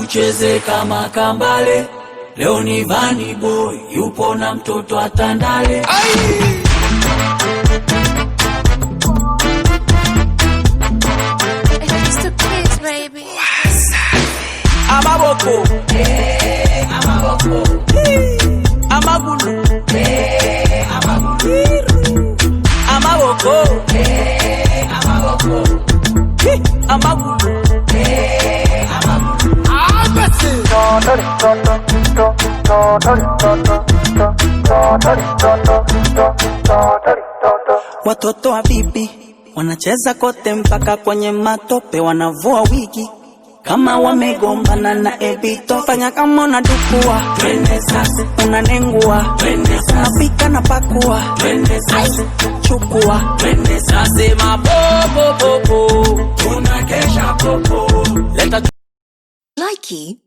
tucheze kama kambale. Leo ni Vanny Boy yupo na mtoto atandale. Amaboko, amaboko, amagulu, amagulu, amaboko, amaboko, amagulu, watoto wa bibi wanacheza kote mpaka kwenye matope, wanavua wigi kama wamegombana na ebito. Fanya kama unadukua, twende sasa, unanengua, twende sasa, unapika na pakua, twende sasa, chukua, twende sasa. Sema popo popo, tunakesha popo. leta Likey